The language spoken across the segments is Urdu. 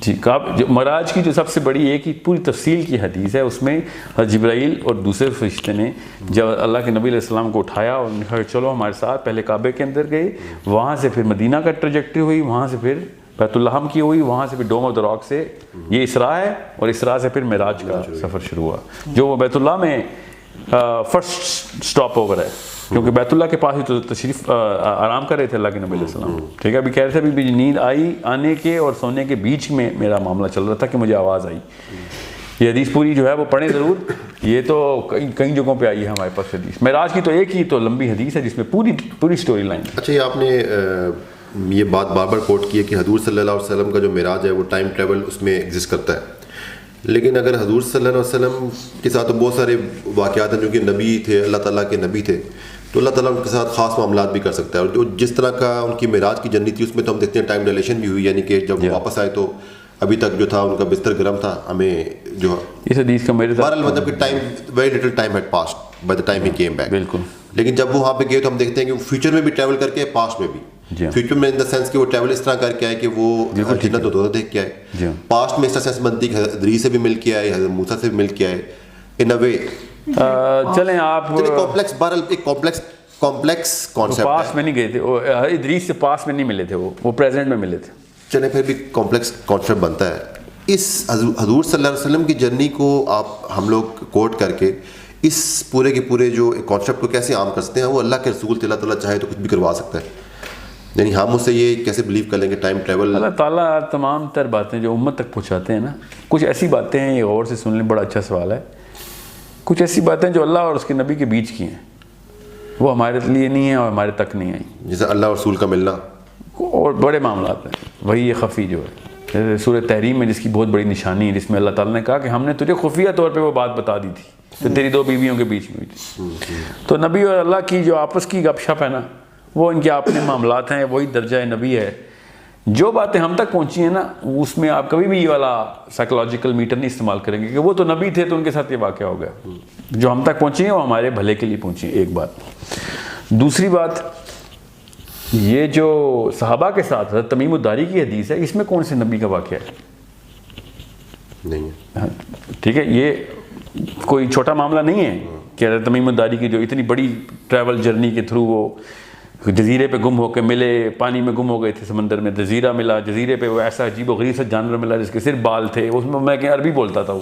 جی معراج کی جو سب سے بڑی ایک ہی پوری تفصیل کی حدیث ہے، اس میں جبرائیل اور دوسرے فرشتے نے جب اللہ کے نبی علیہ السلام کو اٹھایا اور نے کہا چلو ہمارے ساتھ، پہلے کعبے کے اندر گئے، وہاں سے پھر مدینہ کا ٹریجیکٹری ہوئی، وہاں سے پھر بیت الحم کی ہوئی، وہاں سے پھر ڈوم آف دا راک سے یہ اسراء ہے، اور اسراء سے پھر معراج کا سفر شروع ہوا، جو وہ بیت اللہ میں فرسٹ سٹاپ اوور ہے، کیونکہ بیت اللہ کے پاس ہی تو تشریف آرام کر رہے تھے اللہ کے نبی علیہ السلام. ٹھیک ہے، ابھی کہہ رہے تھے ابھی نیند آئی، آنے کے اور سونے کے بیچ میں میرا معاملہ چل رہا تھا کہ مجھے آواز آئی. یہ حدیث پوری جو ہے وہ پڑھیں ضرور، یہ تو کئی جگہوں پہ آئی ہے ہمارے پاس حدیث. معراج کی تو ایک ہی تو لمبی حدیث ہے جس میں پوری سٹوری لائن. اچھا، یہ آپ نے یہ بات بار بار کوٹ کی ہے کہ حضور صلی اللہ علیہ وسلم کا جو معراج ہے وہ ٹائم ٹریول اس میں ایگزسٹ کرتا ہے، لیکن اگر حضور صلی اللہ علیہ وسلم کے ساتھ تو بہت سارے واقعات ہیں جو کہ نبی تھے، اللہ تعالیٰ کے نبی تھے، تو اللہ تعالیٰ ان کے ساتھ خاص معاملات بھی کر سکتا ہے. اور جو جس طرح کا ان کی معراج کی جرنی تھی اس میں تو ہم دیکھتے ہیں ٹائم ڈیلیشن بھی ہوئی، یعنی کہ جب وہ واپس آئے تو ابھی تک جو تھا ان کا بستر گرم تھا. ہمیں جو اس حدیث کا میرے بہرحال مطلب کہ time very little time had passed by the time he came back. بالکل. لیکن جب وہ وہاں پہ گئے تو ہم دیکھتے ہیں کہ وہ فیوچر میں بھی ٹریول کر کے، پاسٹ میں بھی. فیوچر میں ان دا سینس کہ وہ ٹریول اس طرح کر کے آئے کہ وہ جنت و دوزخ دیکھ کے آئے. پاسٹ میں اس طرح سینس بنتی کہ حضرت ادریس سے بھی مل کے آئے، حضرت موسیٰ سے بھی مل کے آئے. ان اے وے چلیں آپ کمپلیکس، بہرحال ایک کمپلیکس کانسیپٹ. پاس میں نہیں گئے تھے، ادریس سے پاس میں نہیں ملے تھے، وہ پریزنٹ میں ملے تھے. چلیں پھر بھی کمپلیکس کانسیپٹ بنتا ہے. اس حضور صلی اللہ علیہ وسلم کی جرنی کو ہم لوگ کوٹ کر کے اس پورے کے پورے جو کانسیپٹ کو کیسے عام کر سکتے ہیں؟ وہ اللہ کے رسول اللہ تعالیٰ چاہے تو کچھ بھی کروا سکتا ہے. یعنی ہم اس سے یہ کیسے بلیو کر لیں گے ٹائم ٹریول؟ اللہ تعالیٰ تمام تر باتیں جو امت تک پہنچاتے ہیں نا، کچھ ایسی باتیں ہیں، یہ غور سے سن لیں، بڑا اچھا سوال ہے. کچھ ایسی باتیں جو اللہ اور اس کے نبی کے بیچ کی ہیں، وہ ہمارے لیے نہیں ہیں اور ہمارے تک نہیں آئیں. جیسے اللہ اور رسول کا ملنا اور بڑے معاملات ہیں. وہی یہ خفی جو ہے جیسے سورہ تحریم میں جس کی بہت بڑی نشانی ہے، جس میں اللہ تعالیٰ نے کہا کہ ہم نے تجھے خفیہ طور پہ وہ بات بتا دی تھی جو تیری دو بیویوں کے بیچ میں ہوئی تھی. تو نبی اور اللہ کی جو آپس کی گپ شپ ہے نا، وہ ان کے اپنے معاملات ہیں، وہی درجہ نبی ہے. جو باتیں ہم تک پہنچی ہیں نا، اس میں آپ کبھی بھی یہ والا سائیکولوجیکل میٹر نہیں استعمال کریں گے کہ وہ تو نبی تھے تو ان کے ساتھ یہ واقعہ ہو گیا. جو ہم تک پہنچی ہیں وہ ہمارے بھلے کے لیے پہنچی ہیں. ایک بات. دوسری بات، یہ جو صحابہ کے ساتھ حضرت تمیم الداری کی حدیث ہے، اس میں کون سے نبی کا واقعہ ہے؟ نہیں ہے. ٹھیک ہے، یہ کوئی چھوٹا معاملہ نہیں ہے کہ حضرت تمیم الداری کی جو اتنی بڑی ٹریول جرنی کے تھرو وہ جزیرے پہ گم ہو کے ملے، پانی میں گم ہو گئے تھے، سمندر میں جزیرہ ملا، جزیرے پہ وہ ایسا عجیب و غریب سا جانور ملا جس کے صرف بال تھے، اس میں کہ عربی بولتا تھا وہ.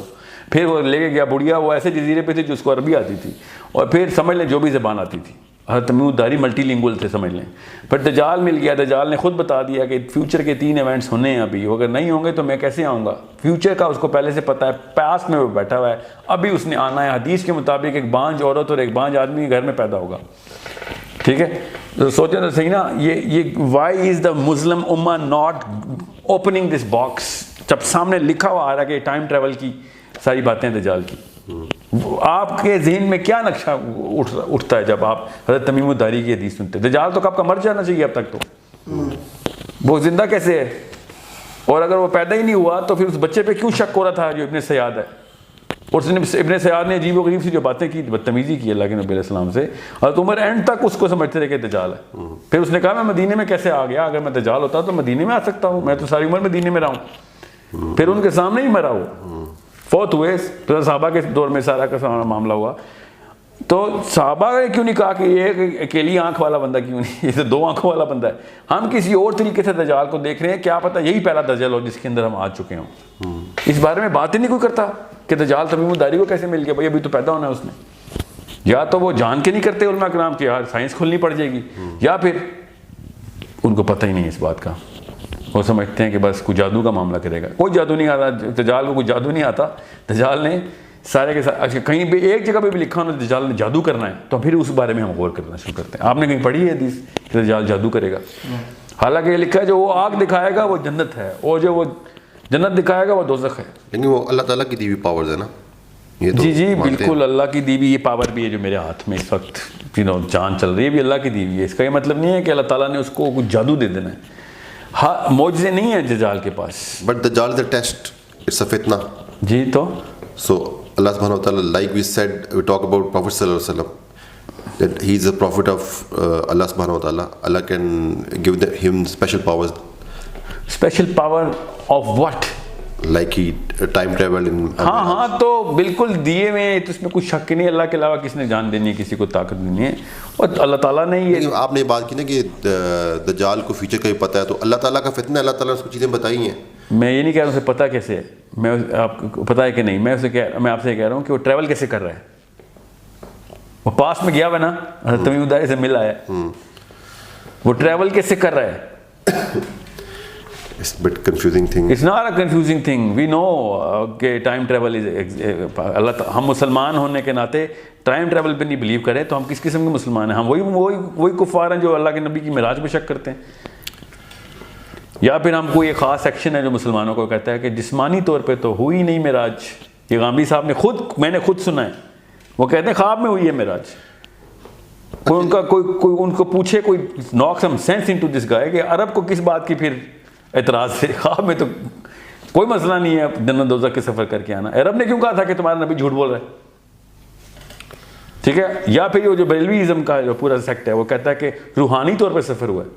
پھر وہ لے کے گیا بڑھیا، وہ ایسے جزیرے پہ تھے جو اس کو عربی آتی تھی، اور پھر سمجھ لیں جو بھی زبان آتی تھی. حضرت تمیم الداری ملٹی لنگول تھے سمجھ لیں. پھر دجال مل گیا، دجال نے خود بتا دیا کہ فیوچر کے 3 ایونٹس ہونے ہیں ابھی، اگر نہیں ہوں گے تو میں کیسے آؤں گا. فیوچر کا اس کو پہلے سے پتہ ہے، پاسٹ میں وہ بیٹھا ہوا ہے، ابھی اس نے آنا ہے. حدیث کے مطابق ایک بانج عورت اور ایک بانج آدمی کے گھر میں پیدا ہوگا. ٹھیک ہے، تو سوچیں تو صحیح نا، یہ وائی از دا مسلم امہ ناٹ اوپننگ دس باکس؟ جب سامنے لکھا ہوا آ رہا ہے کہ ٹائم ٹریول کی ساری باتیں دجال کی، آپ کے ذہن میں کیا نقشہ اٹھتا ہے جب آپ حضرت تمیم الداری کی حدیث سنتے ہیں؟ دجال تو کب کا مر جانا چاہیے اب تک، تو وہ زندہ کیسے ہے؟ اور اگر وہ پیدا ہی نہیں ہوا تو پھر اس بچے پہ کیوں شک ہو رہا تھا جو ابن سیاد ہے؟ اور ابن سیاد نے عجیب و غریب سی جو باتیں کی، بدتمیزی کی اللہ کے نبی علیہ السلام سے، اور عمر اینڈ تک اس کو سمجھتے رہے کہ دجال ہے. پھر اس نے کہا میں مدینے میں کیسے آ گیا؟ اگر میں دجال ہوتا تو مدینے میں آ سکتا ہوں، میں تو ساری عمر مدینے میں رہا ہوں. پھر ان کے سامنے ہی مرا وہ، فوت ہوئے. پھر صحابہ کے دور میں سارا کا معاملہ ہوا. تو صحابہ نے کیوں نہیں کہا کہ یہ اکیلی آنکھ والا بندہ کیوں نہیں، یہ تو 2 آنکھوں والا بندہ ہے؟ ہم کسی اور طریقے سے دجال کو دیکھ رہے ہیں، کیا پتہ یہی پہلا دجال ہو جس کے اندر ہم آ چکے ہوں. اس بارے میں بات ہی نہیں کوئی کرتا کہ دجال تمیم الداری کو کیسے مل گیا. بھائی ابھی تو پیدا ہونا ہے اس نے. یا تو وہ جان کے نہیں کرتے علماء کرام کہ یار سائنس کھلنی پڑ جائے گی، یا پھر ان کو پتہ ہی نہیں اس بات کا. وہ سمجھتے ہیں کہ بس کوئی جادو کا معاملہ کرے گا. کوئی جادو نہیں آتا دجال کو، کوئی جادو نہیں آتا. دجال نے سارے کے ساتھ کہیں بھی ایک جگہ پہ بھی لکھا ہونا دجال نے جادو کرنا ہے تو پھر اس بارے میں ہم غور کرنا شروع کرتے ہیں. آپ نے کہیں پڑھی ہے حدیث کہ دجال جادو کرے گا؟ حالانکہ یہ لکھا ہے جو وہ آگ دکھائے گا وہ جنت ہے، اور جو وہ جنت دکھائے گا وہ دوزخ ہے. لیکن وہ اللہ تعالیٰ کی دی ہوئی پاورز ہے نا. جی بالکل اللہ کی دی ہوئی یہ پاور بھی ہے جو میرے ہاتھ میں اس وقت جان چل رہی ہے، بھی اللہ کی دی ہوئی ہے. اس کا یہ مطلب نہیں ہے کہ اللہ تعالیٰ نے اس کو کچھ جادو دے دینا ہے. ہاں معجزے نہیں ہیں دجال کے پاس. بٹ دجال is a test, it's a فتنہ. جی تو سو اللہ سبحانہ و تعالیٰ، like we said, we talk about Prophet sallallahu alaihi wasallam, that he is a prophet of Allah subhanahu wa ta'ala. Allah can give him special powers. Special power of what? like he time traveled in ہاں ہاں تو بالکل دیے ہوئے تو اس میں کوئی شک نہیں, اللہ کے علاوہ کس نے جان دینی ہے, کسی کو طاقت دینی ہے, اور اللہ تعالیٰ نے یہ آپ نے بات کی نا کہ دجال کو فیوچر کا بھی پتہ ہے, تو اللہ تعالیٰ کا فتنہ, اللہ تعالیٰ نے اس کو چیزیں بتائی ہیں. میں یہ نہیں کہہ رہا ہوں اسے پتہ کیسے ہے, میں آپ کو پتہ ہے کہ نہیں, میں آپ سے کہہ رہا ہوں کہ وہ ٹریول کیسے کر رہا ہے. وہ پاس میں گیا ہوا نا, حضرت تمیم الداری سے ملا ہے, وہ ٹریول کیسے کر رہا ہے. It's a bit confusing thing. It's not a confusing thing. We know کہ ٹائم ٹریول اللہ, ہم مسلمان ہونے کے ناطے ٹائم ٹریول پہ نہیں بلیو کریں تو ہم کس قسم کے مسلمان ہیں. ہم وہی کفار ہیں جو اللہ کے نبی کی معراج پہ شک کرتے ہیں, یا پھر ہم کوئی ایک خاص سیکشن ہے جو مسلمانوں کو کہتا ہے کہ جسمانی طور پہ تو ہوئی نہیں معراج. یہ غامدی صاحب نے میں نے خود سنا ہے, وہ کہتے ہیں خواب میں ہوئی ہے معراج. کوئی ان کا کوئی ان کو پوچھے, کوئی knock some sense into this guy کہ عرب کو کس بات کی پھر اعتراض ہے, خواب میں تو کوئی مسئلہ نہیں ہے جنت دوزخ کے سفر کر کے آنا. عرب نے کیوں کہا تھا کہ تمہارا نبی جھوٹ بول رہا ہے, ٹھیک ہے. یا پھر یہ جو بریلویزم کا جو پورا سیکٹ ہے وہ کہتا ہے کہ روحانی طور پہ سفر ہوا ہے,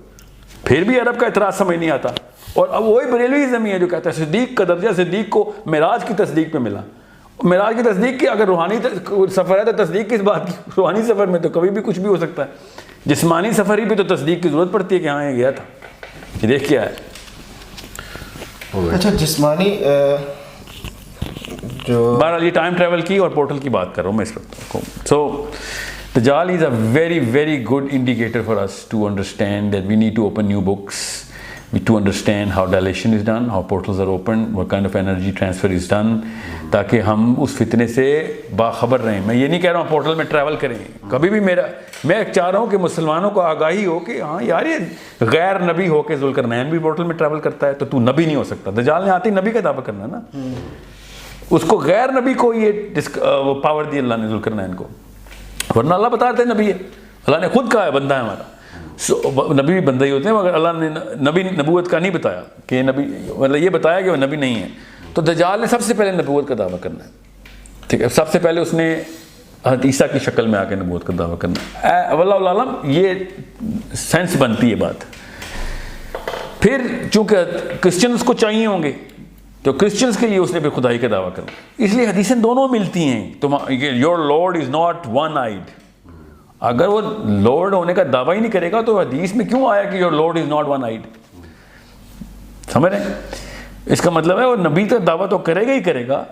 پھر بھی عرب کا اعتراض سمجھ نہیں آتا. اور اب وہی بریلویزم ہی ہے جو کہتا ہے صدیق کا درجہ صدیق کو معراج کی تصدیق پہ ملا. معراج کی تصدیق کی اگر روحانی سفر ہے تو تصدیق کس بات کی, روحانی سفر میں تو کبھی بھی کچھ بھی ہو سکتا ہے. جسمانی سفر ہی پہ تو تصدیق کی ضرورت پڑتی ہے کہ ہاں یہ گیا تھا, یہ دیکھ کے آیا. اچھا جسمانی جو بہرحال یہ ٹائم ٹریول کی اور پورٹل کی بات کر رہا ہوں میں اس وقت. سو دجال is a very very good indicator for us to understand that we need to open new books, to understand how dilation is done, how portals are opened, what kind of energy transfer is done, تاکہ ہم اس فتنے سے باخبر رہیں. میں یہ نہیں کہہ رہا ہوں پورٹل میں ٹریول کریں کبھی بھی, میں چاہ رہا ہوں کہ مسلمانوں کو آگاہی ہو کہ ہاں یار یہ غیر نبی ہو کے ذوالقرنین بھی پورٹل میں ٹریول کرتا ہے, تو نبی نہیں ہو سکتا. دجال نے آتے ہی نبی کا دعویٰ کرنا نا, اس کو غیر نبی کو یہ پاور دی اللہ نے ذوالقرنین کو, ورنہ اللہ بتا رہتے ہیں نبی ہے, اللہ نے خود کہا ہے بندہ ہے ہمارا. نبی بھی بندہ ہی ہوتے ہیں, مگر اللہ نے نبی نبوت کا نہیں بتایا کہ نبی, مطلب یہ بتایا کہ وہ نبی نہیں ہے. تو دجال نے سب سے پہلے نبوت کا دعویٰ کرنا ہے, ٹھیک ہے. سب سے پہلے اس نے حضرت عیسیٰ کی شکل میں آ کے نبوت کا دعویٰ کرنا ہے. واللہ عالم یہ سینس بنتی ہے بات. پھر چونکہ کرسچنس کو چاہیے ہوں گے تو کرسچنس کے لیے اس نے پھر خدائی کا دعویٰ کرنا. اس لیے حدیثیں دونوں ملتی ہیں. Your lord is not one eyed. اگر وہ لارڈ ہونے کا دعویٰ ہی نہیں کرے گا تو حدیث میں کیوں آیا کہ your lord is not one eyed. سمجھ رہے ہیں, اس کا مطلب ہے وہ نبی کا دعویٰ تو کرے گا ہی کرے گا,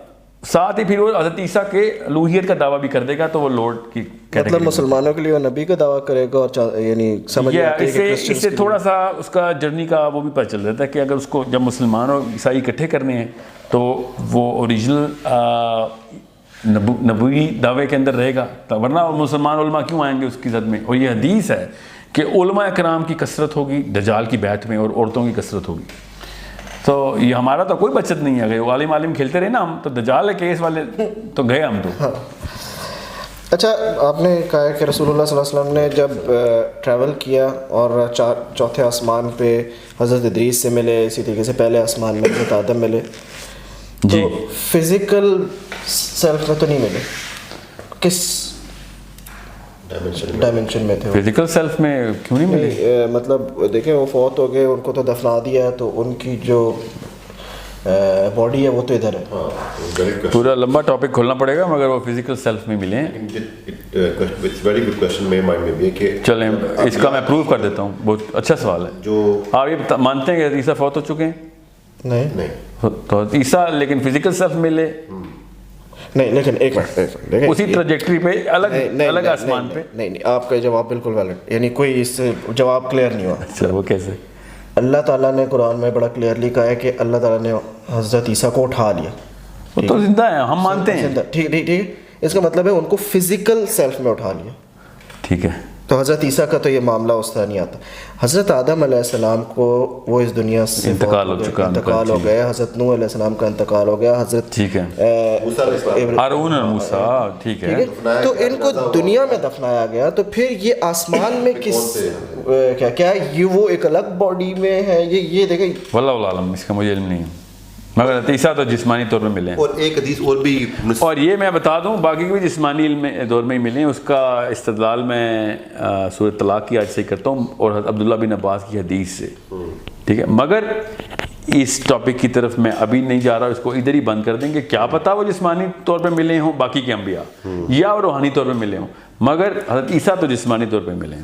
ساتھ ہی پھر وہ حضرت عیسیٰ کے الوہیت کا دعویٰ بھی کر دے گا, تو وہ لارڈ کی مطلب مسلمانوں کے لیے وہ نبی کا دعویٰ کرے گا, اور یعنی سمجھ اس سے تھوڑا سا اس کا جرنی کا وہ بھی پتہ چل جاتا ہے کہ اگر اس کو جب مسلمان اور عیسائی اکٹھے کرنے ہیں تو وہ اوریجنل نبوی دعوے کے اندر رہے گا, ورنہ مسلمان علماء کیوں آئیں گے اس کی زد میں. اور یہ حدیث ہے کہ علماء کرام کی کثرت ہوگی دجال کی بیعت میں, اور عورتوں کی کثرت ہوگی. تو یہ ہمارا تو کوئی بچت نہیں ہے. اگر عالم کھیلتے رہے نا ہم, تو دجال کیس والے تو گئے ہم تو. اچھا آپ نے کہا کہ رسول اللہ صلی اللہ علیہ وسلم نے جب ٹریول کیا اور چوتھے آسمان پہ حضرت ادریس سے ملے, اسی طریقے سے پہلے آسمان میں حضرت آدم ملے, تو فزیکل سیلف میں تو نہیں ملے, کس ڈائمینشن میں تھے؟ فزیکل سیلف میں کیوں نہیں ملے؟ مطلب دیکھیں وہ فوت ہو گئے, ان کو تو دفنا دیا ہے, تو ان کی جو باڈی ہے وہ تو ادھر ہے. پورا لمبا ٹاپک کھولنا پڑے گا, مگر وہ فزیکل سیلف میں ملے ہیں. چلیں اس کا میں پروف کر دیتا ہوں, بہت اچھا سوال ہے. جو آپ یہ مانتے ہیں کہ عیسیٰ فوت ہو چکے ہیں؟ نہیں تو عیسیٰ لیکن فزیکل سیلف ملے نہیں, لیکن ایک منٹ اسی ٹریجیکٹری پہ الگ آسمان پہ. نہیں, آپ کا جواب بالکل ویلڈ, یعنی کوئی اس سے جواب کلیئر نہیں ہوا. اچھا وہ کیسے؟ اللہ تعالیٰ نے قرآن میں بڑا کلیئرلی کہا ہے کہ اللہ تعالیٰ نے حضرت عیسیٰ کو اٹھا لیا. وہ تو زندہ ہیں, ہم مانتے ہیں. ٹھیک, اس کا مطلب ہے ان کو فزیکل سیلف میں اٹھا لیا. ٹھیک ہے, تو حضرت عیسیٰ کا تو یہ معاملہ اس طرح نہیں آتا. حضرت آدم علیہ السلام کو وہ اس دنیا سے انتقال ہو گیا, حضرت نوح علیہ السلام کا انتقال ہو گیا, حضرت ٹھیک ہے ہارون اور موسیٰ, ٹھیک ہے, تو ان کو دنیا میں دفنایا گیا. تو پھر یہ آسمان میں کس کیا یہ وہ ایک الگ باڈی میں ہے؟ یہ دیکھیں واللہ عالم, اس کا مجھے علم نہیں. مگر حضرت عیسیٰ تو جسمانی طور پہ ملے ہیں. اور ایک حدیث اور بھی اور یہ میں بتا دوں باقی بھی جسمانی علم دور میں ہی ملے ہیں. اس کا استدلال میں سورۃ طلاق کی آج سے کرتا ہوں اور حضرت عبداللہ بن عباس کی حدیث سے, ٹھیک ہے. مگر اس ٹاپک کی طرف میں ابھی نہیں جا رہا, اس کو ادھر ہی بند کر دیں گے. کیا پتہ وہ جسمانی طور پہ ملے ہوں باقی کے انبیاء, یا وہ روحانی طور پہ ملے ہوں, مگر حضرت عیسیٰ تو جسمانی طور پہ ملے ہیں.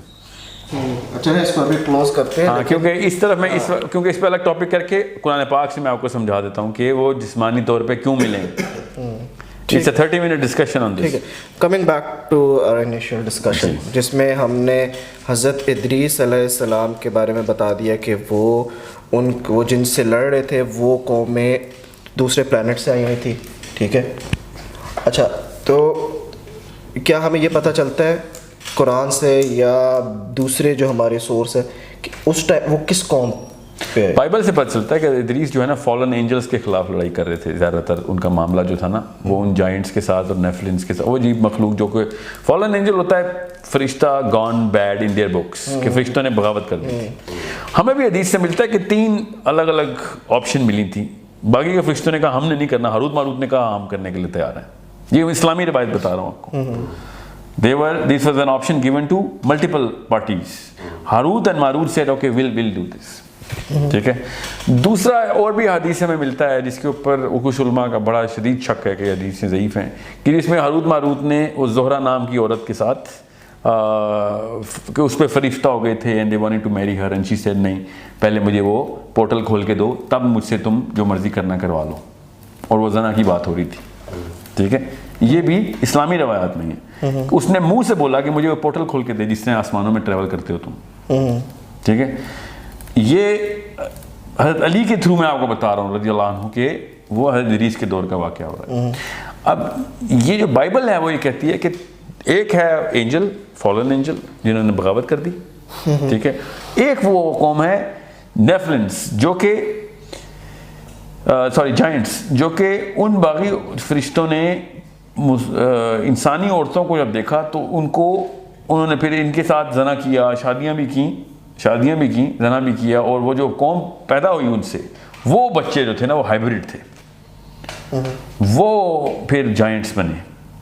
اچھا اس کو ابھی کلوز کرتے ہیں. ہاں, کیونکہ اس طرف میں کیونکہ اس پہ الگ ٹاپک کر کے قرآن پاک سے میں آپ کو سمجھا دیتا ہوں کہ وہ جسمانی طور پہ کیوں ملیں. It's a 30-minute discussion on this. ٹھیک ہے, coming back to our initial discussion, جس میں ہم نے حضرت ادریس علیہ السلام کے بارے میں بتا دیا کہ وہ جن سے لڑ رہے تھے وہ قومیں دوسرے پلانٹ سے آئی ہوئی تھی, ٹھیک ہے. اچھا, تو کیا ہمیں یہ پتہ چلتا ہے قرآن سے یا دوسرے جو ہمارے سورس ہے کہ اس ٹائم وہ کس قوم پہ؟ بائبل سے پتہ چلتا ہے کہ ادریس جو ہے نا فالن اینجلز کے خلاف لڑائی کر رہے تھے. زیادہ تر ان کا معاملہ جو تھا نا وہ ان جائنٹس کے ساتھ اور نیفلنس کے ساتھ, وہ عجیب مخلوق جو کہ فالن اینجل ہوتا ہے فرشتہ gone bad in their books, کہ فرشتوں نے بغاوت کر دی. ہمیں بھی حدیث سے ملتا ہے کہ 3 الگ الگ آپشن ملی تھیں. باقی کے فرشتوں نے کہا ہم نے نہیں کرنا, ہاروت ماروت نے کہا ہم کرنے کے لیے تیار ہیں. یہ اسلامی روایت بتا رہا ہوں آپ کو. This was an option given to multiple parties. Harut and Marut said, okay, we'll do this. ٹھیک ہے. دوسرا اور بھی حدیث میں ملتا ہے جس کے اوپر کچھ علماء کا بڑا شدید شک ہے کہ حدیثیں ضعیف ہیں, کہ جس میں ہاروت ماروت نے اس زہرہ نام کی عورت کے ساتھ کہ اس پہ فرشتہ ہو گئے تھے and they wanted to marry her and she said نہیں, پہلے مجھے وہ پورٹل کھول کے دو تب مجھ سے تم جو مرضی کرنا کروا لو, اور وہ زنا کی بات ہو رہی تھی. ٹھیک ہے, یہ بھی اسلامی روایات میں ہے. اس نے منہ سے بولا کہ مجھے وہ پورٹل کھول کے دے جس سے آسمانوں میں ٹریول کرتے ہو تم. ٹھیک ہے, یہ حضرت علی کے تھرو میں آپ کو بتا رہا ہوں رضی اللہ عنہ کہ وہ حضرت ادریس کے دور کا واقعہ ہو رہا ہے. اب یہ جو بائبل ہے وہ یہ کہتی ہے کہ ایک ہے اینجل, فالن اینجل جنہوں نے بغاوت کر دی. ٹھیک ہے, ایک وہ قوم ہے نیفلنس جو کہ جائنٹس, جو کہ ان باغی فرشتوں نے انسانی عورتوں کو جب دیکھا تو انہوں نے پھر ان کے ساتھ زنا کیا, شادیاں بھی کیں, زنا بھی کیا, اور وہ جو قوم پیدا ہوئی ان سے وہ بچے جو تھے نا وہ ہائیبریڈ تھے, وہ پھر جائنٹس بنے.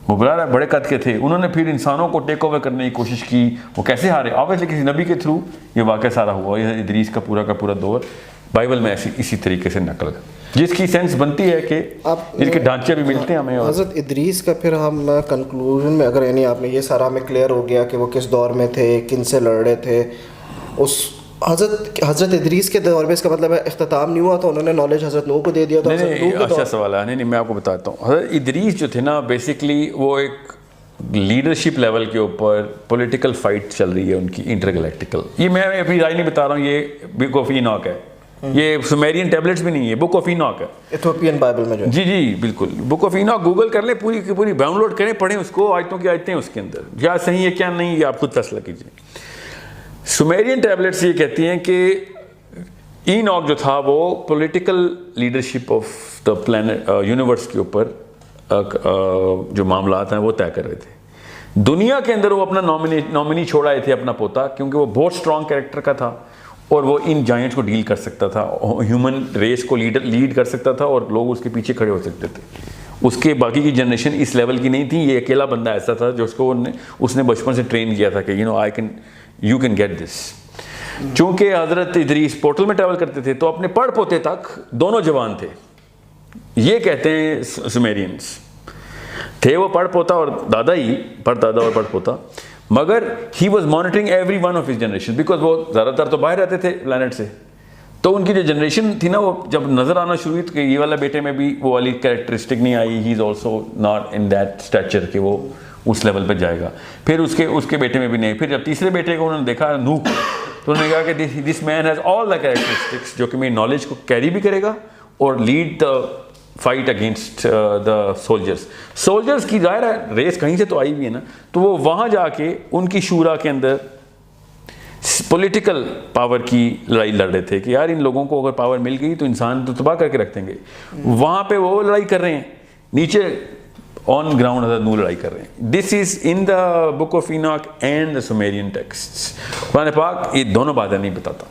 وہ بڑے قد کے تھے, انہوں نے پھر انسانوں کو ٹیک اوور کرنے کی کوشش کی. وہ کیسے ہارے؟ آبویسلی کسی نبی کے تھرو یہ واقعہ سارا ہوا. یہ ادریس کا پورا دور بائبل میں اسی طریقے سے نقل ہے, جس کی سینس بنتی ہے کہ جن کے ڈھانچے بھی ملتے ہیں ہمیں. حضرت ادریس کا پھر ہم کنکلوژن میں اگر یعنی آپ نے یہ سارا ہمیں کلیئر ہو گیا کہ وہ کس دور میں تھے, کن سے لڑ رہے تھے, اس حضرت ادریس کے دور میں اس کا مطلب ہے اختتام نہیں ہوا تو انہوں نے نالج حضرت نوح کو دے دیا. اچھا سوال ہے. نہیں میں آپ کو بتاتا ہوں. حضرت ادریس جو تھے نا بیسکلی وہ ایک لیڈرشپ لیول کے اوپر پولیٹیکل فائٹ چل رہی ہے ان کی انٹرگلیکٹیکل. یہ میں اپنی رائے نہیں بتا رہا ہوں, یہ بک آف ایناک ہے, یہ سومیرین ٹیبلٹس بھی نہیں ہے, بک آف ایناک ہے ایتھوپین بائبل میں جو. جی بالکل, بک آف ایناک گوگل کر لیں, پوری کی پوری ڈاؤن لوڈ کریں, پڑھیں اس کو, آیتوں کی آیتیں اس کے اندر, کیا صحیح ہے کیا نہیں یہ آپ خود فیصلہ کیجیے. سومیرین ٹیبلٹس یہ کہتی ہیں کہ ایناک جو تھا وہ political leadership of the plant universe کے اوپر جو معاملات ہیں وہ طے کر رہے تھے. دنیا کے اندر وہ اپنا نامنی چھوڑ آئے تھے, اپنا پوتا, کیونکہ وہ بہت اسٹرانگ کیریکٹر کا تھا اور وہ ان جائنٹس کو ڈیل کر سکتا تھا, ہیومن ریس کو لیڈ کر سکتا تھا, اور لوگ اس کے پیچھے کھڑے ہو سکتے تھے. اس کے باقی کی جنریشن اس لیول کی نہیں تھی. یہ اکیلا بندہ ایسا تھا جو اس نے بچپن سے ٹرین کیا تھا کہ یو کین گیٹ دس. چونکہ حضرت ادریس پورٹل میں ٹریول کرتے تھے تو اپنے پڑ پوتے تک دونوں جوان تھے. یہ کہتے ہیں سومیرینس تھے وہ پڑ پوتا اور دادا ہی, پڑ دادا اور پڑ پوتا, مگر he was monitoring every one of his generation, because وہ زیادہ تر تو باہر رہتے تھے پلانٹ سے. تو ان کی جو جنریشن تھی نا وہ جب نظر آنا شروع ہوئی تو کہ یہ والا بیٹے میں بھی وہ والی کریکٹرسٹک نہیں آئی, he is also not in that stature کہ وہ اس لیول پہ جائے گا. پھر اس کے بیٹے میں بھی نہیں. پھر جب تیسرے بیٹے کو انہوں نے دیکھا نوح, تو انہوں نے کہا کہ دس مین ہیز آل دا کریکٹرسٹکس جو کہ میری نالج کو کیری بھی کرے گا اور lead the fight against the soldiers کی ظاہر ہے ریس کہیں سے تو آئی ہوئی ہے نا. تو وہ وہاں جا کے ان کی شورا کے اندر پولیٹیکل پاور کی لڑائی لڑ رہے تھے کہ یار ان لوگوں کو اگر پاور مل گئی تو انسان تو تباہ کر کے رکھ دیں گے. وہاں پہ وہ لڑائی کر رہے ہیں, نیچے آن گراؤنڈ حضرت نوح لڑائی کر رہے ہیں. This is in the book of Enoch and the Sumerian texts. قرآن پاک یہ دونوں باتیں نہیں بتاتا.